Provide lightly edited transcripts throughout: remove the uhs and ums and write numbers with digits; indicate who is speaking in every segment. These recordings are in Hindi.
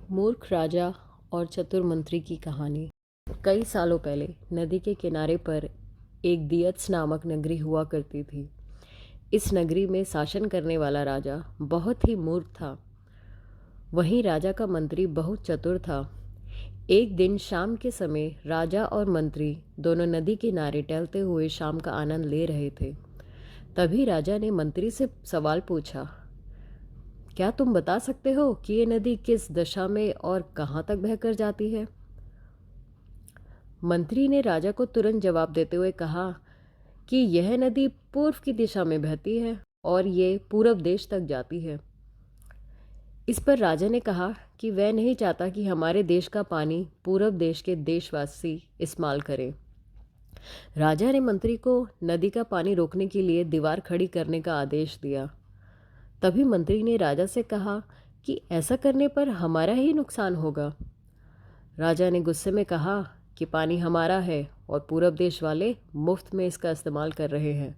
Speaker 1: मूर्ख राजा और चतुर मंत्री की कहानी। कई सालों पहले नदी के किनारे पर एक दियत्स नामक नगरी हुआ करती थी। इस नगरी में शासन करने वाला राजा बहुत ही मूर्ख था। वहीं राजा का मंत्री बहुत चतुर था। एक दिन शाम के समय राजा और मंत्री दोनों नदी किनारे टहलते हुए शाम का आनंद ले रहे थे। तभी राजा ने मंत्री से सवाल पूछा, क्या तुम बता सकते हो कि ये नदी किस दिशा में और कहाँ तक बहकर जाती है? मंत्री ने राजा को तुरंत जवाब देते हुए कहा कि यह नदी पूर्व की दिशा में बहती है और ये पूरब देश तक जाती है। इस पर राजा ने कहा कि वह नहीं चाहता कि हमारे देश का पानी पूरब देश के देशवासी इस्तेमाल करें। राजा ने मंत्री को नदी का पानी रोकने के लिए दीवार खड़ी करने का आदेश दिया। तभी मंत्री ने राजा से कहा कि ऐसा करने पर हमारा ही नुकसान होगा। राजा ने गुस्से में कहा कि पानी हमारा है और पूरब देश वाले मुफ्त में इसका इस्तेमाल कर रहे हैं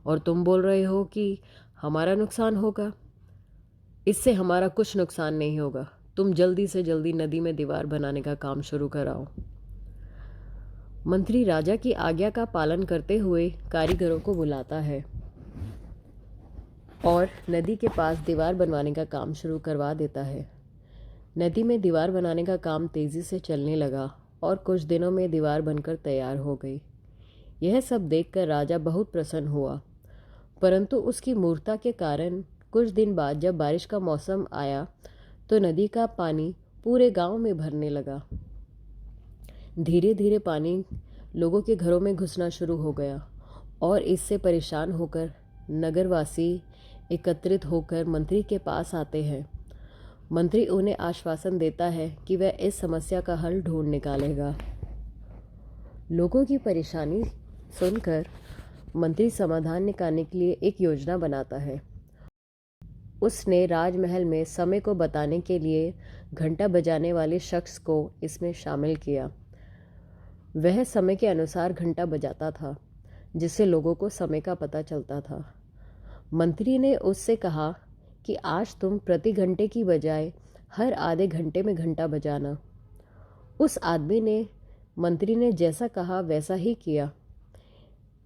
Speaker 1: और तुम बोल रहे हो कि हमारा नुकसान होगा। इससे हमारा कुछ नुकसान नहीं होगा। तुम जल्दी से जल्दी नदी में दीवार बनाने का काम शुरू कराओ। मंत्री राजा की आज्ञा का पालन करते हुए कारीगरों को बुलाता है और नदी के पास दीवार बनवाने का काम शुरू करवा देता है। नदी में दीवार बनाने का काम तेजी से चलने लगा और कुछ दिनों में दीवार बनकर तैयार हो गई। यह सब देखकर राजा बहुत प्रसन्न हुआ, परंतु उसकी मूर्खता के कारण कुछ दिन बाद जब बारिश का मौसम आया तो नदी का पानी पूरे गांव में भरने लगा। धीरे धीरे पानी लोगों के घरों में घुसना शुरू हो गया और इससे परेशान होकर नगरवासी एकत्रित होकर मंत्री के पास आते हैं। मंत्री उन्हें आश्वासन देता है कि वह इस समस्या का हल ढूंढ निकालेगा। लोगों की परेशानी सुनकर मंत्री समाधान निकालने के लिए एक योजना बनाता है। उसने राजमहल में समय को बताने के लिए घंटा बजाने वाले शख्स को इसमें शामिल किया। वह समय के अनुसार घंटा बजाता था, जिससे लोगों को समय का पता चलता था। मंत्री ने उससे कहा कि आज तुम प्रति घंटे की बजाय हर आधे घंटे में घंटा बजाना। उस आदमी ने मंत्री ने जैसा कहा वैसा ही किया।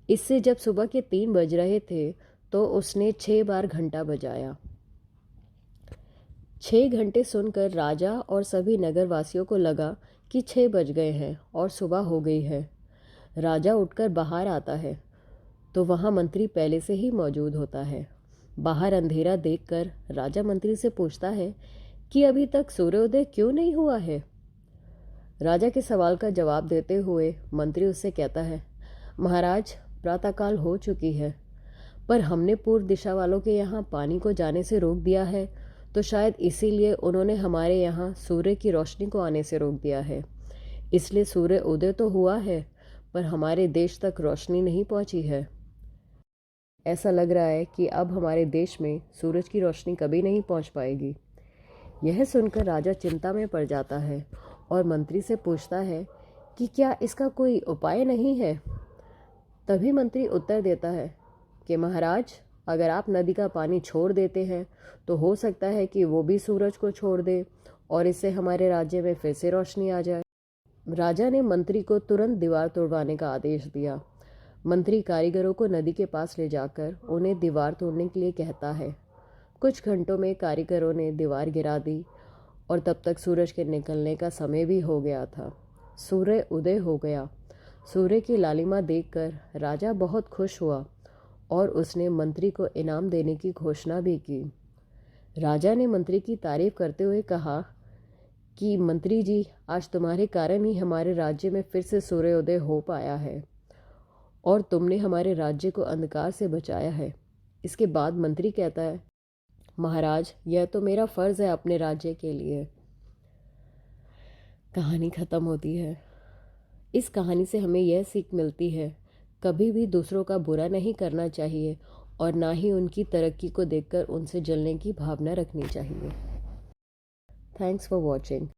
Speaker 1: इससे जब सुबह के 3 बज रहे थे तो उसने 6 बार घंटा बजाया। 6 घंटे सुनकर राजा और सभी नगरवासियों को लगा कि 6 बज गए हैं और सुबह हो गई है। राजा उठकर बाहर आता है तो वहाँ मंत्री पहले से ही मौजूद होता है। बाहर अंधेरा देखकर राजा मंत्री से पूछता है कि अभी तक सूर्योदय क्यों नहीं हुआ है। राजा के सवाल का जवाब देते हुए मंत्री उससे कहता है, महाराज, प्रातःकाल हो चुकी है, पर हमने पूर्व दिशा वालों के यहाँ पानी को जाने से रोक दिया है, तो शायद इसीलिए उन्होंने हमारे यहाँ सूर्य की रोशनी को आने से रोक दिया है। इसलिए सूर्य उदय तो हुआ है, पर हमारे देश तक रोशनी नहीं पहुँची है। ऐसा लग रहा है कि अब हमारे देश में सूरज की रोशनी कभी नहीं पहुंच पाएगी। यह सुनकर राजा चिंता में पड़ जाता है और मंत्री से पूछता है कि क्या इसका कोई उपाय नहीं है। तभी मंत्री उत्तर देता है कि महाराज, अगर आप नदी का पानी छोड़ देते हैं तो हो सकता है कि वो भी सूरज को छोड़ दे और इससे हमारे राज्य में फिर से रोशनी आ जाए। राजा ने मंत्री को तुरंत दीवार तोड़वाने का आदेश दिया। मंत्री कारीगरों को नदी के पास ले जाकर उन्हें दीवार तोड़ने के लिए कहता है। कुछ घंटों में कारीगरों ने दीवार गिरा दी और तब तक सूरज के निकलने का समय भी हो गया था। सूर्य उदय हो गया। सूर्य की लालिमा देखकर राजा बहुत खुश हुआ और उसने मंत्री को इनाम देने की घोषणा भी की। राजा ने मंत्री की तारीफ करते हुए कहा कि मंत्री जी, आज तुम्हारे कारण ही हमारे राज्य में फिर से सूर्योदय हो पाया है और तुमने हमारे राज्य को अंधकार से बचाया है। इसके बाद मंत्री कहता है, महाराज, यह तो मेरा फर्ज है अपने राज्य के लिए। कहानी खत्म होती है। इस कहानी से हमें यह सीख मिलती है, कभी भी दूसरों का बुरा नहीं करना चाहिए और ना ही उनकी तरक्की को देखकर उनसे जलने की भावना रखनी चाहिए। Thanks for watching.